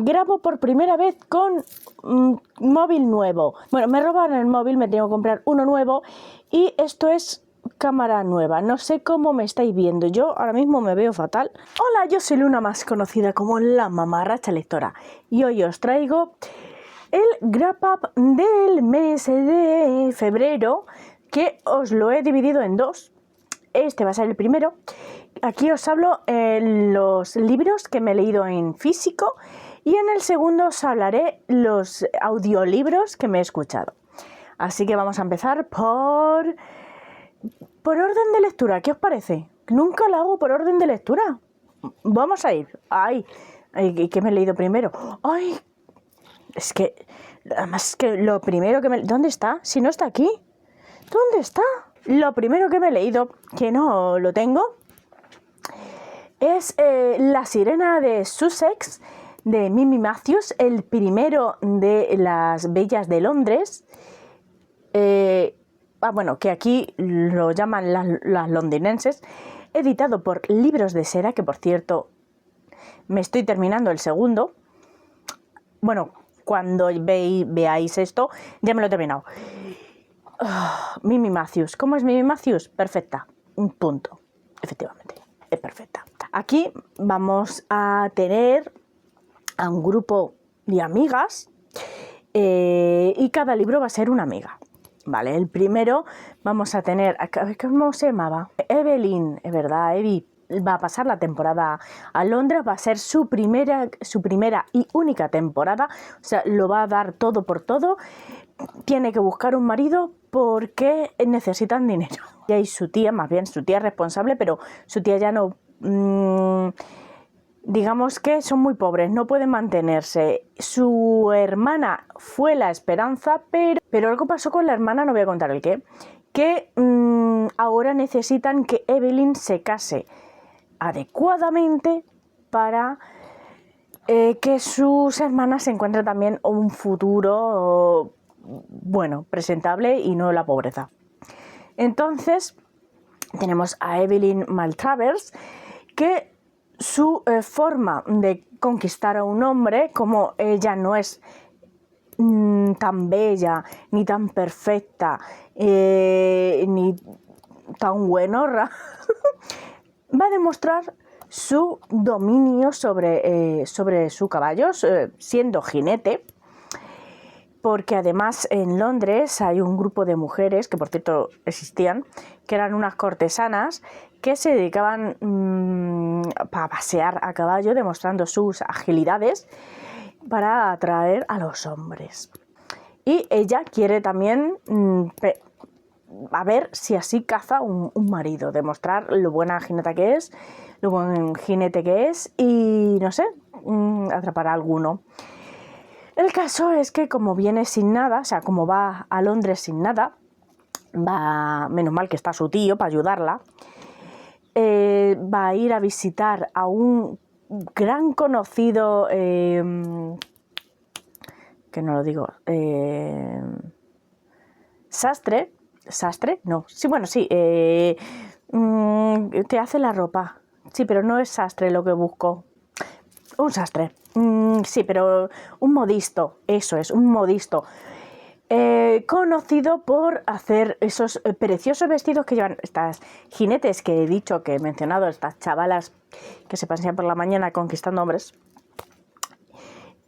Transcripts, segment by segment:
grabo por primera vez con móvil nuevo. Bueno, me robaron el móvil, me tengo que comprar uno nuevo y esto es cámara nueva. No sé cómo me estáis viendo, yo ahora mismo me veo fatal. Hola, yo soy Luna, más conocida como la mamarracha lectora, y hoy os traigo el wrap up del mes de febrero, que os lo he dividido en dos. Este va a ser el primero. Aquí os hablo los libros que me he leído en físico, y en el segundo os hablaré los audiolibros que me he escuchado. Así que vamos a empezar por orden de lectura. ¿Qué os parece? Nunca lo hago por orden de lectura. Vamos a ir. Ay, ¿qué me he leído primero? Ay, es que además que lo primero que me... ¿Dónde está? Si no está aquí. ¿Dónde está? Lo primero que me he leído, que no lo tengo, es La sirena de Sussex, de Mimi Matthews, el primero de Las bellas de Londres. Bueno, que aquí lo llaman las londinenses, editado por Libros de Seda, que por cierto me estoy terminando el segundo. Bueno, cuando veáis esto ya me lo he terminado. Mimi Matthews. ¿Cómo es Mimi Matthews? Perfecta. Un punto. Efectivamente, es perfecta. Aquí vamos a tener a un grupo de amigas y cada libro va a ser una amiga. Vale, el primero vamos a tener... ¿Cómo se llamaba? Evelyn, es verdad, Evie. Va a pasar la temporada a Londres, va a ser su primera y única temporada. O sea, lo va a dar todo por todo. Tiene que buscar un marido porque necesitan dinero. Y ahí su tía, más bien su tía es responsable, pero su tía ya no... digamos que son muy pobres, no pueden mantenerse. Su hermana fue la esperanza, pero algo pasó con la hermana, no voy a contar el qué, que ahora necesitan que Evelyn se case adecuadamente para que sus hermanas se encuentren también un futuro bueno, presentable y no la pobreza. Entonces tenemos a Evelyn Maltravers, que su forma de conquistar a un hombre, como ella no es tan bella, ni tan perfecta, ni tan buenorra, va a demostrar su dominio sobre su caballo, siendo jinete, porque además en Londres hay un grupo de mujeres, que por cierto existían, que eran unas cortesanas que se dedicaban a pasear a caballo, demostrando sus agilidades para atraer a los hombres. Y ella quiere también a ver si así caza un marido, demostrar lo buena jineta que es, lo buen jinete que es y, no sé, atrapar a alguno. El caso es que como viene sin nada, o sea, como va a Londres sin nada, menos mal que está su tío para ayudarla, va a ir a visitar a un gran conocido, que no lo digo, sastre, no, sí, bueno, sí, te hace la ropa, sí, pero no es sastre lo que busco, un sastre, sí, pero un modisto, eso es, un modisto, conocido por hacer esos preciosos vestidos que llevan estas jinetes que he dicho, que he mencionado, estas chavalas que se pasean por la mañana conquistando hombres.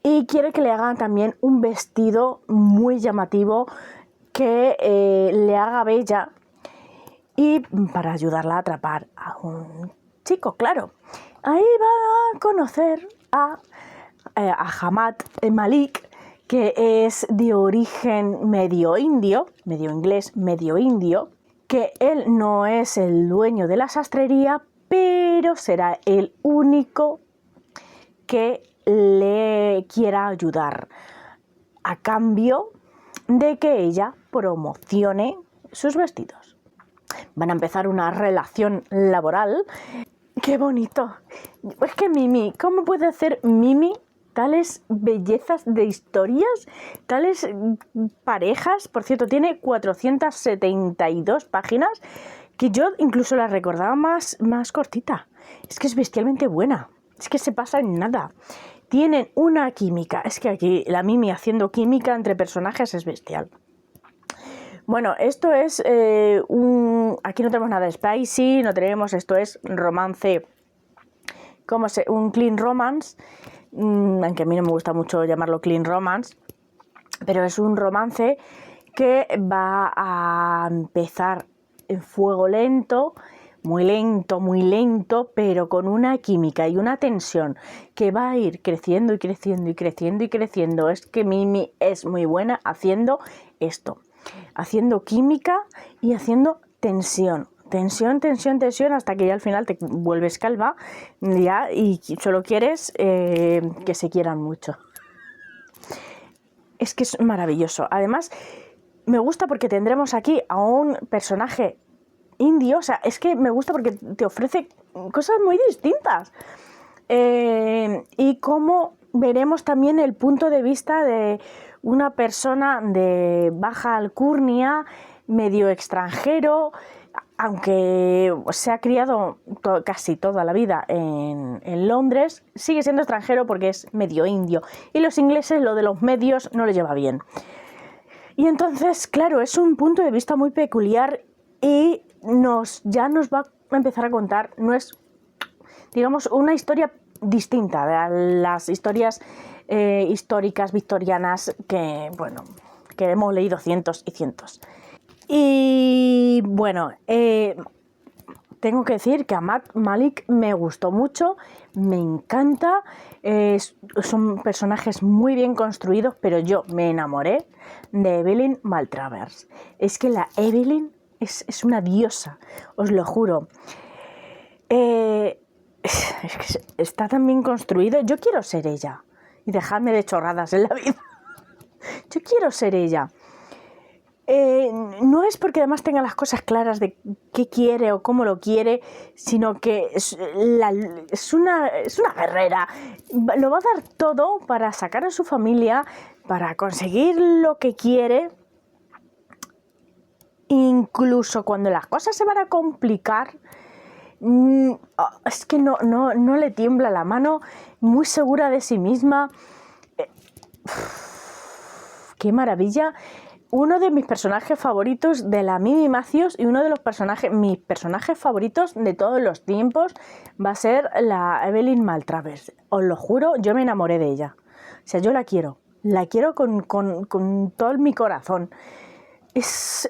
Y quiere que le hagan también un vestido muy llamativo que le haga bella, y para ayudarla a atrapar a un chico, claro. Ahí va a conocer a Hamad Malik, que es de origen medio indio, medio inglés, medio indio, que él no es el dueño de la sastrería, pero será el único que le quiera ayudar, a cambio de que ella promocione sus vestidos. Van a empezar una relación laboral. ¡Qué bonito! Es que Mimi, ¿cómo puede hacer Mimi tales bellezas de historias, tales parejas? Por cierto, tiene 472 páginas, que yo incluso la recordaba más cortita. Es que es bestialmente buena, es que se pasa en nada. tienen una química. Es que aquí la Mimi haciendo química entre personajes es bestial. Bueno, esto es aquí no tenemos nada de spicy, no tenemos, esto es romance, un clean romance, aunque a mí no me gusta mucho llamarlo clean romance, pero es un romance que va a empezar en fuego lento, muy lento, pero con una química y una tensión que va a ir creciendo y creciendo y creciendo y creciendo. Es que Mimi es muy buena haciendo esto, haciendo química y haciendo tensión. Tensión, hasta que ya al final te vuelves calva ya y solo quieres que se quieran mucho. Es que es maravilloso. Además, me gusta porque tendremos aquí a un personaje indio. O sea, es que me gusta porque te ofrece cosas muy distintas. Y como veremos también el punto de vista de una persona de baja alcurnia, medio extranjero, aunque se ha criado casi toda la vida en Londres, sigue siendo extranjero porque es medio indio. Y los ingleses lo de los medios no les lleva bien. Y entonces, claro, es un punto de vista muy peculiar y ya nos va a empezar a contar, no es, digamos, una historia distinta de las historias históricas victorianas que, bueno, que hemos leído cientos y cientos. Y bueno, tengo que decir que a Matt Malik me gustó mucho, me encanta, son personajes muy bien construidos, pero yo me enamoré de Evelyn Maltravers. Es que la Evelyn es una diosa, os lo juro. Es que está tan bien construido, yo quiero ser ella. Y dejadme de chorradas en la vida. Yo quiero ser ella. No es porque además tenga las cosas claras de qué quiere o cómo lo quiere, sino que es una guerrera. Lo va a dar todo para sacar a su familia, para conseguir lo que quiere. Incluso cuando las cosas se van a complicar, es que no le tiembla la mano, muy segura de sí misma. ¡Qué maravilla! Uno de mis personajes favoritos de la Mimi Matthews y uno de mis personajes favoritos de todos los tiempos va a ser la Evelyn Maltravers. Os lo juro, yo me enamoré de ella. O sea, yo la quiero con todo mi corazón. Es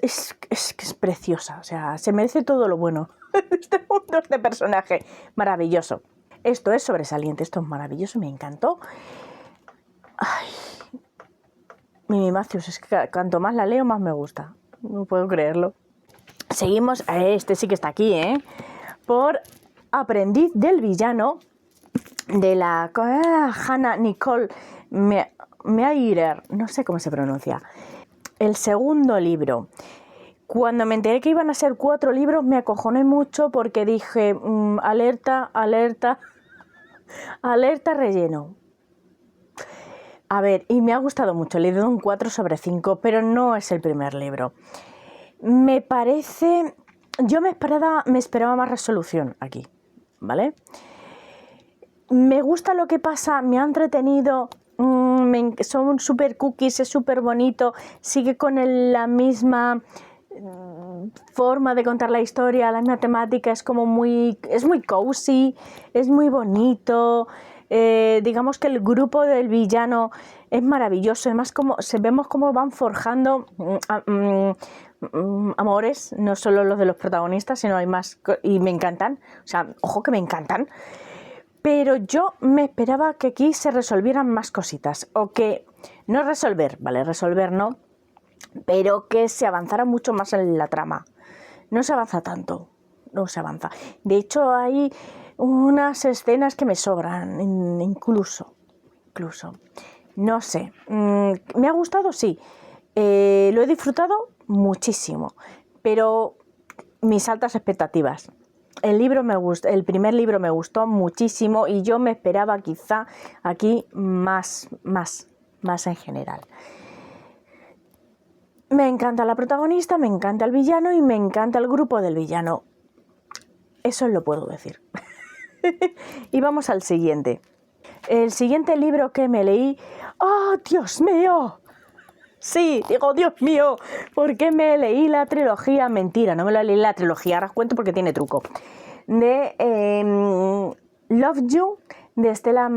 preciosa, o sea, se merece todo lo bueno. Este mundo, este personaje, maravilloso. Esto es sobresaliente, esto es maravilloso, me encantó. Ay, Mimi Matthews, es que cuanto más la leo, más me gusta. No puedo creerlo. Seguimos, este sí que está aquí, por Aprendiz del Villano, de la Hannah Nicole Meirer, no sé cómo se pronuncia. El segundo libro. Cuando me enteré que iban a ser 4 libros, me acojoné mucho porque dije, alerta relleno. A ver, y me ha gustado mucho, le he dado un 4/5, pero no es el primer libro. Me parece, yo me esperaba más resolución aquí, ¿vale? Me gusta lo que pasa, me ha entretenido, son súper cookies, es súper bonito, sigue con la misma forma de contar la historia, la misma temática, es muy cozy, es muy bonito. Digamos que el grupo del villano es maravilloso, además vemos cómo van forjando amores, no solo los de los protagonistas, sino hay más, y me encantan, o sea, ojo que me encantan, pero yo me esperaba que aquí se resolvieran más cositas, o que, no resolver, vale, resolver no, pero que se avanzara mucho más en la trama. No se avanza tanto, no se avanza. De hecho, hay unas escenas que me sobran, incluso. No sé, ¿me ha gustado? Sí. Lo he disfrutado muchísimo, pero mis altas expectativas. El primer libro me gustó muchísimo y yo me esperaba quizá aquí más en general. Me encanta la protagonista, me encanta el villano y me encanta el grupo del villano. Eso lo puedo decir. Y vamos al siguiente. El siguiente libro que me leí... ¡Oh, Dios mío! Sí, digo, Dios mío, ¿por qué me leí la trilogía? Mentira, no me la leí la trilogía, ahora os cuento porque tiene truco. De Love You, de Stella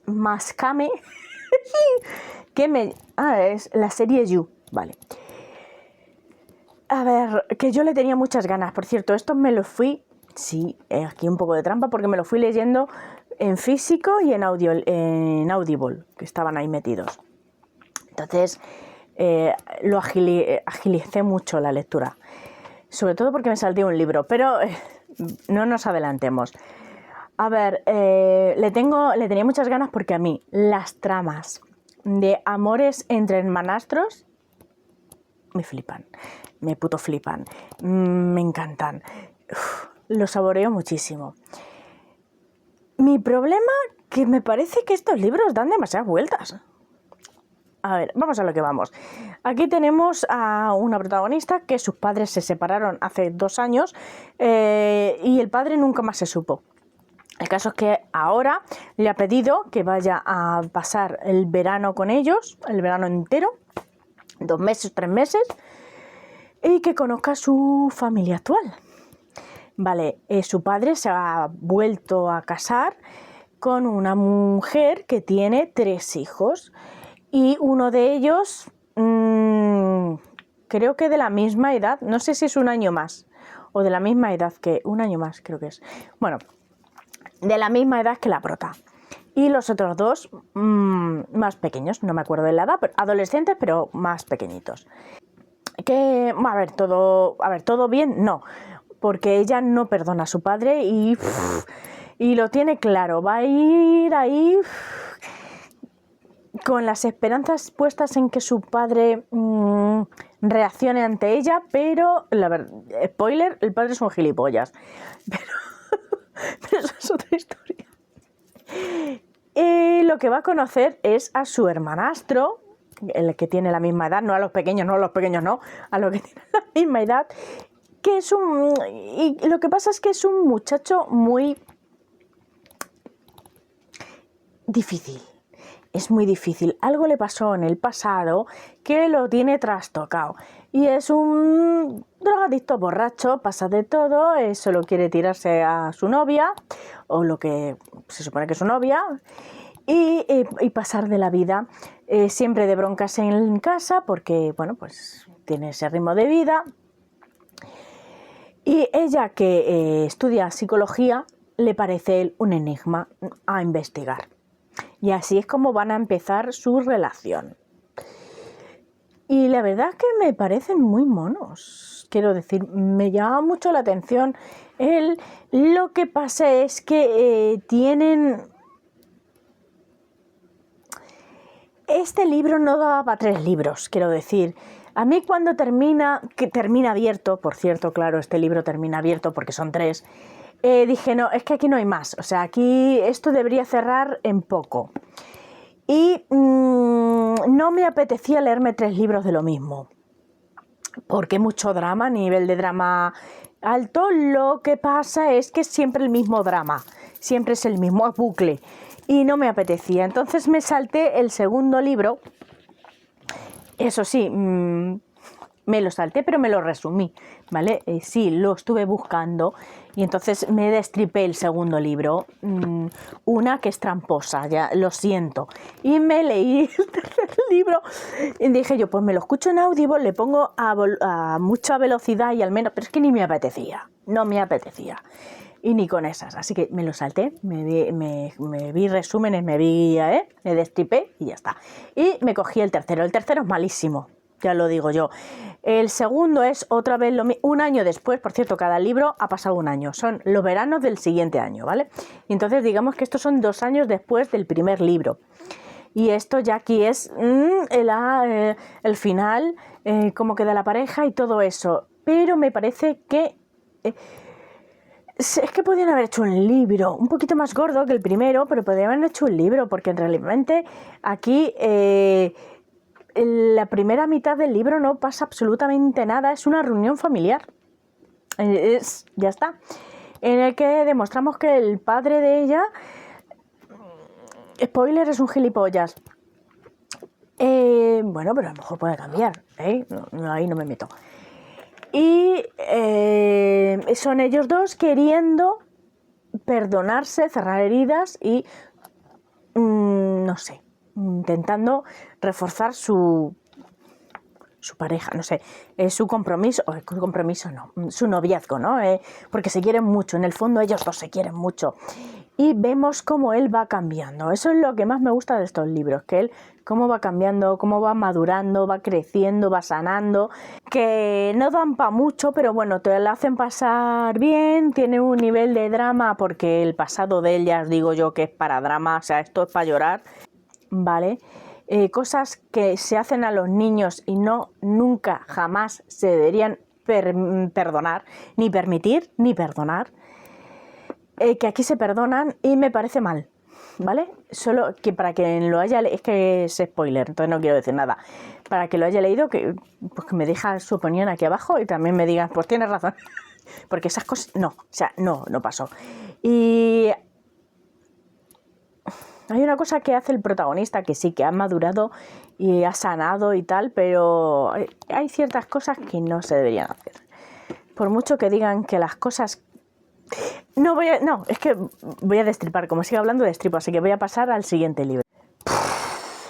Mascame, es la serie You, vale. A ver, que yo le tenía muchas ganas, por cierto, esto me lo fui, sí, aquí un poco de trampa, porque me lo fui leyendo en físico y en Audible, que estaban ahí metidos. Entonces... lo agilicé mucho la lectura, sobre todo porque me salté un libro, pero no nos adelantemos. A ver, le tenía muchas ganas porque a mí las tramas de amores entre hermanastros me flipan, me puto flipan, me encantan, lo saboreo muchísimo. Mi problema, que me parece que estos libros dan demasiadas vueltas. A ver, vamos a lo que vamos. Aquí tenemos a una protagonista que sus padres se separaron hace 2 años y el padre nunca más se supo. El caso es que ahora le ha pedido que vaya a pasar el verano con ellos, el verano entero, 2 meses, 3 meses, y que conozca a su familia actual. Vale, su padre se ha vuelto a casar con una mujer que tiene 3 hijos. Y uno de ellos, creo que de la misma edad, no sé si es un año más, o de la misma edad que, un año más creo que es, bueno, de la misma edad que la prota. Y los otros 2 más pequeños, no me acuerdo de la edad, pero adolescentes, pero más pequeñitos. Que, a ver, todo bien, no, porque ella no perdona a su padre y lo tiene claro, va a ir ahí... con las esperanzas puestas en que su padre reaccione ante ella, pero, la verdad, spoiler, el padre es un gilipollas. Pero eso es otra historia. Lo que va a conocer es a su hermanastro, el que tiene la misma edad, no a los pequeños, a los que tienen la misma edad, que es y lo que pasa es que es un muchacho muy difícil. Es muy difícil. Algo le pasó en el pasado que lo tiene trastocado. Y es un drogadicto borracho, pasa de todo, solo quiere tirarse a su novia, o lo que se supone que es su novia, y pasar de la vida siempre de broncas en casa, porque, bueno, pues tiene ese ritmo de vida. Y ella, que estudia psicología, le parece él un enigma a investigar. Y así es como van a empezar su relación. Y la verdad es que me parecen muy monos. Quiero decir, me llama mucho la atención. Lo que pasa es que tienen... Este libro no daba para 3 libros, quiero decir. A mí cuando termina abierto, por cierto, claro, este libro termina abierto porque son 3... dije, no, es que aquí no hay más, o sea, aquí esto debería cerrar en poco. Y no me apetecía leerme 3 libros de lo mismo, porque mucho drama, nivel de drama alto. Lo que pasa es que es siempre el mismo drama, siempre es el mismo bucle, y no me apetecía. Entonces me salté el segundo libro, eso sí, me lo salté, pero me lo resumí, ¿vale? Sí, lo estuve buscando y entonces me destripé el segundo libro, una que es tramposa, ya lo siento, y me leí el tercer libro y dije yo, pues me lo escucho en Audible, le pongo a mucha velocidad y al menos, pero es que ni me apetecía, no me apetecía. Y ni con esas, así que me lo salté, me vi resúmenes, me destripé y ya está. Y me cogí el tercero es malísimo, ya lo digo yo. El segundo es otra vez un año después, por cierto, cada libro ha pasado un año, son los veranos del siguiente año, ¿vale? Y entonces digamos que estos son 2 años después del primer libro. Y esto ya aquí es el final, cómo queda la pareja y todo eso. Pero me parece que... es que podían haber hecho un libro un poquito más gordo que el primero, pero podían haber hecho un libro, porque realmente aquí la primera mitad del libro no pasa absolutamente nada, es una reunión familiar, ya está, en el que demostramos que el padre de ella spoiler, es un gilipollas. Bueno, pero a lo mejor puede cambiar, ¿eh? No, ahí no me meto. Y son ellos dos queriendo perdonarse, cerrar heridas y, no sé, intentando reforzar su pareja, no sé, su compromiso no, su noviazgo, ¿no? Porque se quieren mucho, en el fondo ellos dos se quieren mucho. Y vemos cómo él va cambiando. Eso es lo que más me gusta de estos libros, que él cómo va cambiando, cómo va madurando, va creciendo, va sanando, que no dan para mucho, pero bueno, te lo hacen pasar bien, tiene un nivel de drama, porque el pasado de él, ya os digo yo, que es para drama, o sea, esto es para llorar, ¿vale? Cosas que se hacen a los niños y nunca, jamás se deberían perdonar, ni permitir, ni perdonar. Que aquí se perdonan y me parece mal, ¿vale? Solo que para quien lo haya leído, es que es spoiler, entonces no quiero decir nada. Para que lo haya leído, que me deja su opinión aquí abajo y también me digan, pues tienes razón. Porque esas cosas, no, o sea, no pasó. Y hay una cosa que hace el protagonista que sí, que ha madurado y ha sanado y tal, pero hay ciertas cosas que no se deberían hacer. Por mucho que digan que las cosas... es que voy a destripar, como sigo hablando destripo, así que voy a pasar al siguiente libro.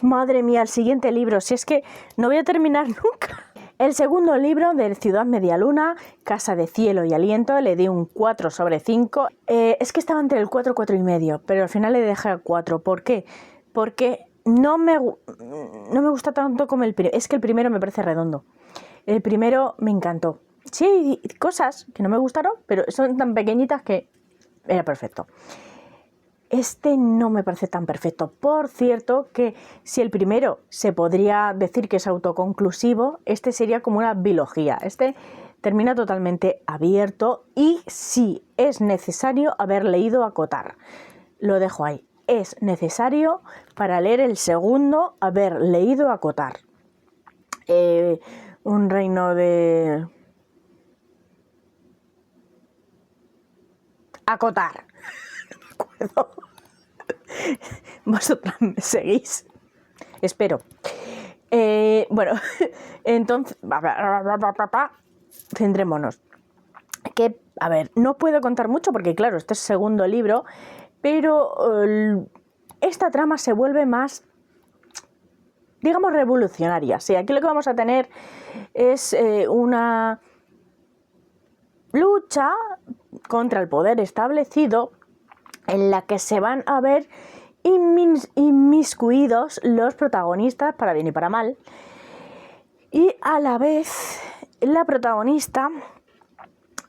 Madre mía, el siguiente libro, si es que no voy a terminar nunca. El segundo libro de Ciudad Medialuna, Casa de Cielo y Aliento, le di un 4/5. Es que estaba entre el 4 y 4,5, pero al final le dejé a 4. ¿Por qué? Porque no me gusta tanto como el primero. Es que el primero me parece redondo. El primero me encantó. Sí, hay cosas que no me gustaron, pero son tan pequeñitas que era perfecto. Este no me parece tan perfecto. Por cierto, que si el primero se podría decir que es autoconclusivo, este sería como una biología. Este termina totalmente abierto y sí es necesario haber leído acotar. Lo dejo ahí. Es necesario para leer el segundo haber leído acotar. Un reino de... acotar. No me acuerdo. Vosotras me seguís. Espero. Bueno, entonces... centrémonos. Que, a ver, no puedo contar mucho porque, claro, este es el segundo libro, pero esta trama se vuelve más, digamos, revolucionaria. Sí, aquí lo que vamos a tener es una lucha contra el poder establecido en la que se van a ver inmiscuidos los protagonistas, para bien y para mal, y a la vez la protagonista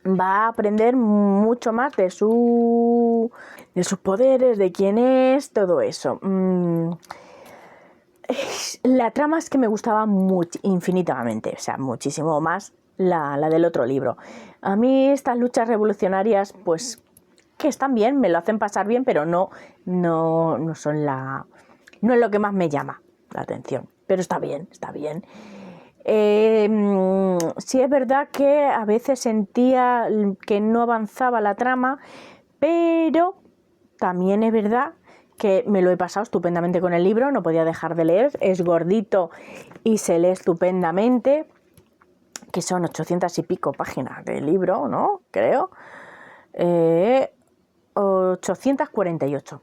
va a aprender mucho más de sus poderes, de quién es, todo eso. La trama es que me gustaba infinitamente, o sea, muchísimo más la del otro libro. A mí estas luchas revolucionarias, pues, que están bien, me lo hacen pasar bien, pero no son no es lo que más me llama la atención. Pero está bien, está bien. Sí es verdad que a veces sentía que no avanzaba la trama, pero también es verdad que me lo he pasado estupendamente con el libro, no podía dejar de leer, es gordito y se lee estupendamente, que son 800 y pico páginas de libro, ¿no? Creo. 848.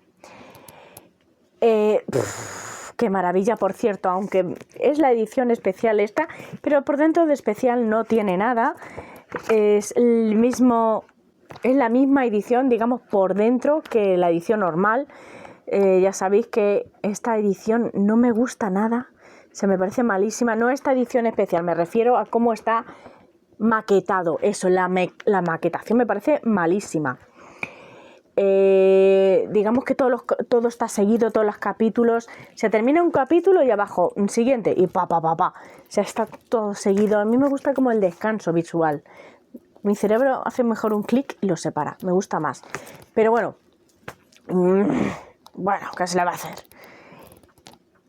Qué maravilla, por cierto, aunque es la edición especial esta, pero por dentro de especial no tiene nada. Es la misma edición, digamos, por dentro que la edición normal. Ya sabéis que esta edición no me gusta nada, se me parece malísima. No esta edición especial, me refiero a cómo está maquetado. Eso, la maquetación me parece malísima. Digamos que todo está seguido, todos los capítulos, se termina un capítulo y abajo un siguiente y o sea, está todo seguido. A mí me gusta como el descanso visual, mi cerebro hace mejor un clic y lo separa, me gusta más, pero bueno, ¿qué se le va a hacer?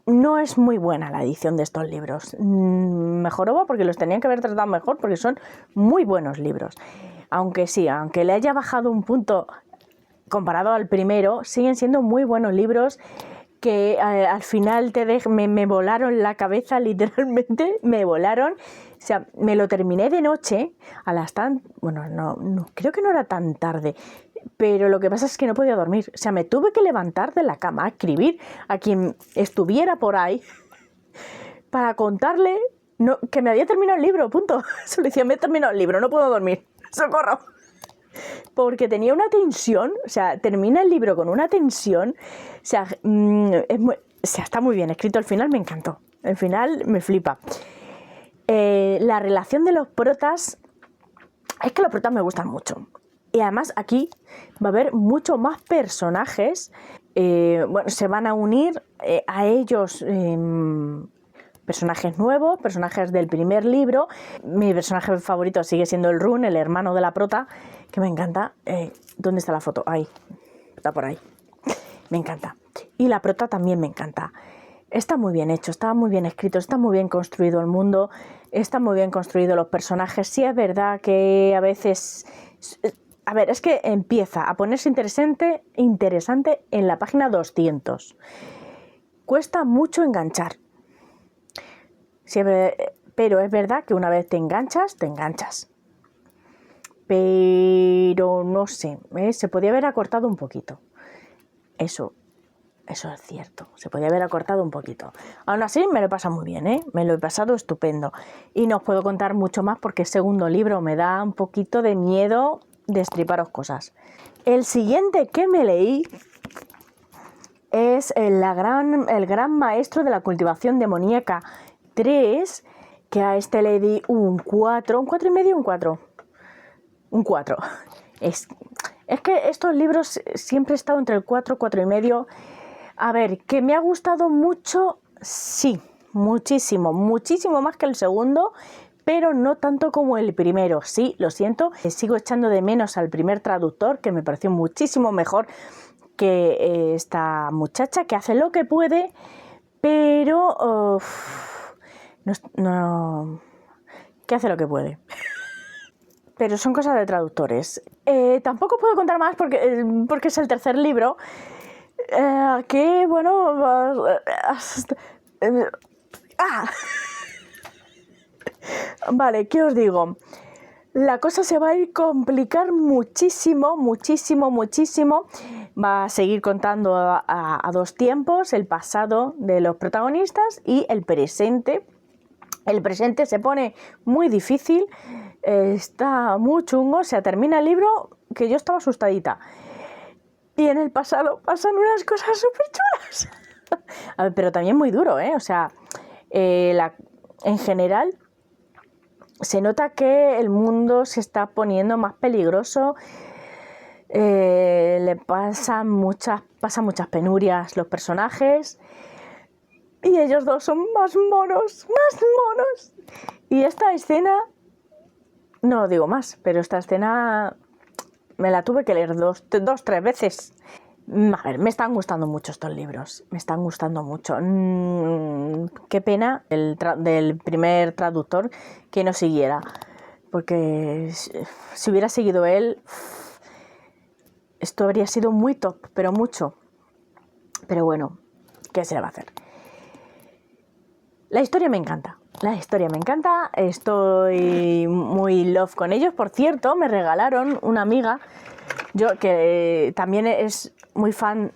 No es muy buena la edición de estos libros. Mejoró porque los tenían que haber tratado mejor, porque son muy buenos libros, aunque le haya bajado un punto comparado al primero, siguen siendo muy buenos libros. que al final me volaron la cabeza, literalmente, me volaron. O sea, me lo terminé de noche, bueno, no, creo que no era tan tarde, pero lo que pasa es que no podía dormir. O sea, me tuve que levantar de la cama a escribir a quien estuviera por ahí para contarle que me había terminado el libro, punto. Solo decía, me he terminado el libro, no puedo dormir, ¡socorro! Porque tenía una tensión, o sea, termina el libro con una tensión, o sea, está muy bien escrito, el final me encantó, el final me flipa. La relación de los protas, es que los protas me gustan mucho, y además aquí va a haber mucho más personajes, bueno, se van a unir a ellos personajes nuevos, personajes del primer libro. Mi personaje favorito sigue siendo el Run, el hermano de la prota, que me encanta. ¿Dónde está la foto? Ahí, está por ahí. Me encanta. Y la prota también me encanta. Está muy bien hecho, está muy bien escrito, está muy bien construido el mundo, está muy bien construido los personajes. Sí es verdad que a veces... A ver, es que empieza a ponerse interesante en la página 200. Cuesta mucho enganchar. Sí, pero es verdad que una vez te enganchas. Pero no sé, se podía haber acortado un poquito. Eso es cierto, se podía haber acortado un poquito. Aún así me lo he pasado muy bien, me lo he pasado estupendo. Y no os puedo contar mucho más porque el segundo libro me da un poquito de miedo destriparos cosas. El siguiente que me leí es el gran maestro de la cultivación demoníaca 3, que a este le di un 4, un 4,5, un 4. Es que estos libros siempre he estado entre el 4, 4,5. A ver, que me ha gustado mucho, sí, muchísimo más que el segundo, pero no tanto como el primero. Sí, lo siento, sigo echando de menos al primer traductor, que me pareció muchísimo mejor que esta muchacha, que hace lo que puede, pero... No, que hace lo que puede. Pero son cosas de traductores. Tampoco puedo contar más porque es el tercer libro. Que, bueno... Vale, ¿qué os digo? La cosa se va a ir complicar muchísimo. Va a seguir contando a dos tiempos, el pasado de los protagonistas y el presente. El presente se pone muy difícil, está muy chungo, o sea, termina el libro que yo estaba asustadita. Y en el pasado pasan unas cosas súper chulas. Pero también muy duro, o sea, en general se nota que el mundo se está poniendo más peligroso, le pasan muchas penurias los personajes. Y ellos dos son más monos. Y esta escena, no digo más, pero esta escena me la tuve que leer dos, 3 veces. A ver, me están gustando mucho estos libros, me están gustando mucho. Qué pena del primer traductor que no siguiera, porque si hubiera seguido él, esto habría sido muy top, pero mucho. Pero bueno, ¿qué se le va a hacer? La historia me encanta, estoy muy love con ellos. Por cierto, me regalaron una amiga, yo que también es muy fan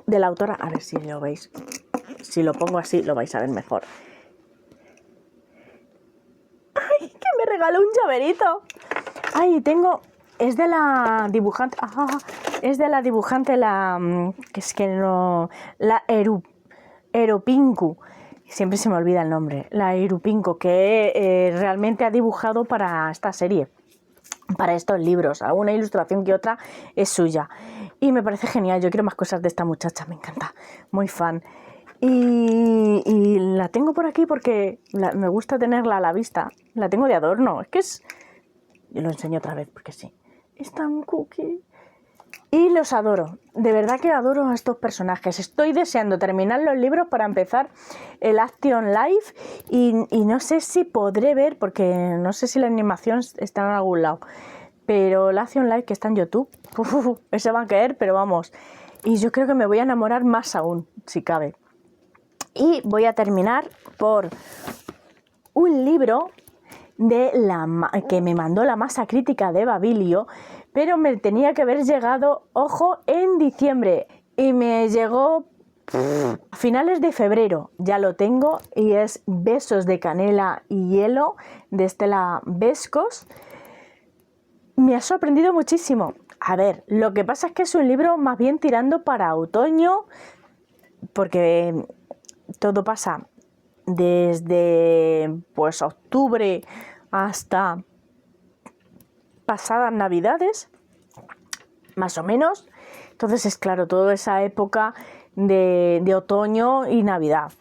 de la autora, a ver si lo veis, si lo pongo así lo vais a ver mejor. ¡Ay, que me regaló un llaverito! ¡Ay, es de la dibujante, que es que no, la Eropinku. Siempre se me olvida el nombre, la Irupinko, que realmente ha dibujado para esta serie, para estos libros. Alguna ilustración que otra es suya. Y me parece genial, yo quiero más cosas de esta muchacha, me encanta, muy fan. Y la tengo por aquí porque me gusta tenerla a la vista, la tengo de adorno, yo lo enseño otra vez porque sí. Es tan cookie. Y los adoro, de verdad que adoro a estos personajes. Estoy deseando terminar los libros para empezar el Action Life y no sé si podré ver, porque no sé si la animación está en algún lado, pero el Action Life que está en YouTube, ese va a caer, pero vamos. y yo creo que me voy a enamorar más aún, si cabe. Y voy a terminar por un libro que me mandó la masa crítica de Babilio, pero me tenía que haber llegado, ojo, en diciembre, y me llegó a finales de febrero. Ya lo tengo, y es Besos de canela y hielo, de Estela Bescos. Me ha sorprendido muchísimo. A ver, lo que pasa es que es un libro más bien tirando para otoño, porque todo pasa desde pues octubre hasta pasadas Navidades, más o menos. Entonces es claro, toda esa época de otoño y Navidad.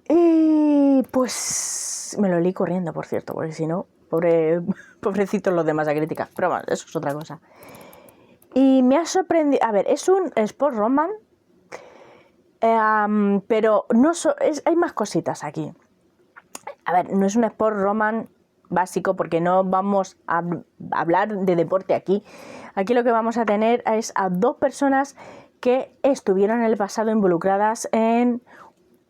Y pues me lo leí corriendo, por cierto, porque si no, pobrecitos los demás a crítica. Pero bueno, eso es otra cosa. Y me ha sorprendido. A ver, es un sport romance, pero no hay más cositas aquí. A ver, no es un sport romance básico, porque no vamos a hablar de deporte aquí. Aquí lo que vamos a tener es a dos personas que estuvieron en el pasado involucradas en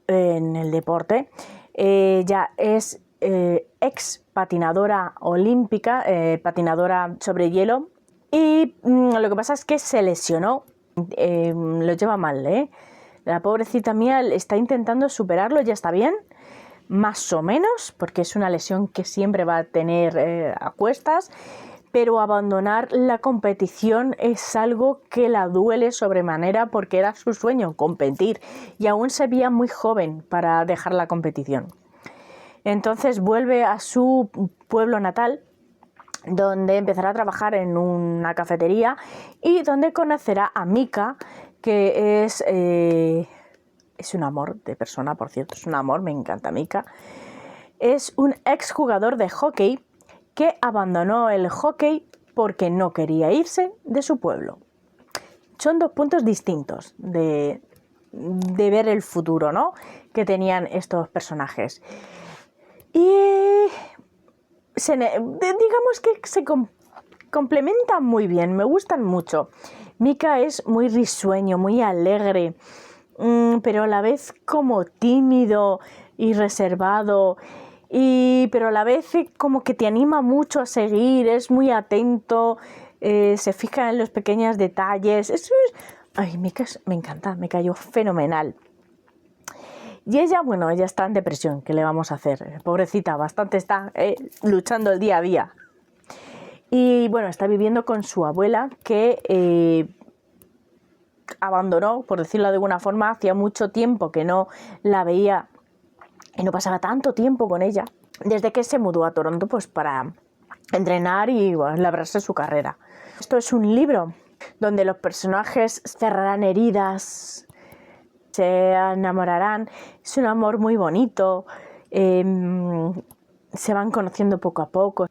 el deporte. Ella es ex patinadora olímpica, patinadora sobre hielo, y lo que pasa es que se lesionó. Lo lleva mal, La pobrecita mía está intentando superarlo, ya está bien, más o menos, porque es una lesión que siempre va a tener a cuestas, pero abandonar la competición es algo que la duele sobremanera, porque era su sueño, competir, y aún se veía muy joven para dejar la competición. Entonces vuelve a su pueblo natal, donde empezará a trabajar en una cafetería y donde conocerá a Mika, que es un amor de persona, por cierto, es un amor, me encanta Mika. Es un exjugador de hockey que abandonó el hockey porque no quería irse de su pueblo. Son dos puntos distintos de ver el futuro, ¿no?, que tenían estos personajes. Y digamos que se complementan muy bien, me gustan mucho. Mika es muy risueño, muy alegre, pero a la vez como tímido y reservado, pero a la vez como que te anima mucho a seguir, es muy atento, se fija en los pequeños detalles. Ay, Mika me encanta, me cayó fenomenal. Y ella, bueno, ella está en depresión, ¿qué le vamos a hacer? Pobrecita, bastante está luchando el día a día. Y bueno, está viviendo con su abuela, que abandonó, por decirlo de alguna forma. Hacía mucho tiempo que no la veía y no pasaba tanto tiempo con ella, desde que se mudó a Toronto, pues para entrenar y bueno, labrarse su carrera. Esto es un libro donde los personajes cerrarán heridas, se enamorarán. Es un amor muy bonito, se van conociendo poco a poco.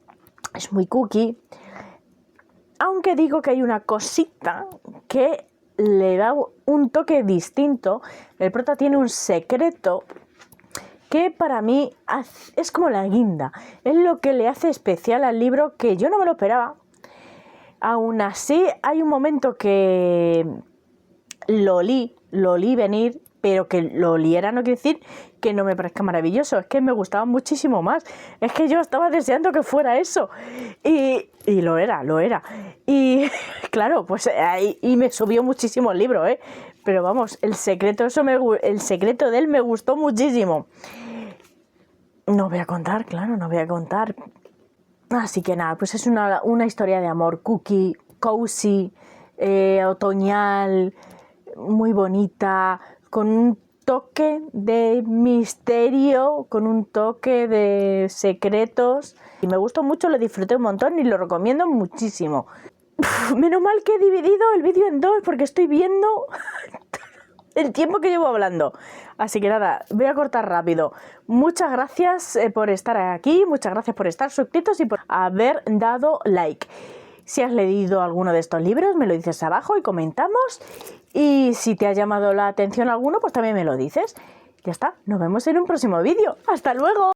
Es muy cookie, aunque digo que hay una cosita que le da un toque distinto. El prota tiene un secreto que para mí es como la guinda, es lo que le hace especial al libro, que yo no me lo esperaba. Aún así, hay un momento que lo olí venir, pero que lo oliera no quiere decir que no me parezca maravilloso, es que me gustaba muchísimo más, es que yo estaba deseando que fuera eso, y lo era, y claro, pues y me subió muchísimo el libro, pero vamos, el secreto de él me gustó muchísimo. No voy a contar, claro, no voy a contar. Así que nada, pues es una historia de amor cookie, cozy, otoñal, muy bonita, con un toque de misterio, con un toque de secretos. Y me gustó mucho, lo disfruté un montón y lo recomiendo muchísimo. Menos mal que he dividido el vídeo en dos, porque estoy viendo el tiempo que llevo hablando. Así que nada, voy a cortar rápido. Muchas gracias por estar aquí, muchas gracias por estar suscritos y por haber dado like. Si has leído alguno de estos libros, me lo dices abajo y comentamos. Y si te ha llamado la atención alguno, pues también me lo dices. Ya está, nos vemos en un próximo vídeo. ¡Hasta luego!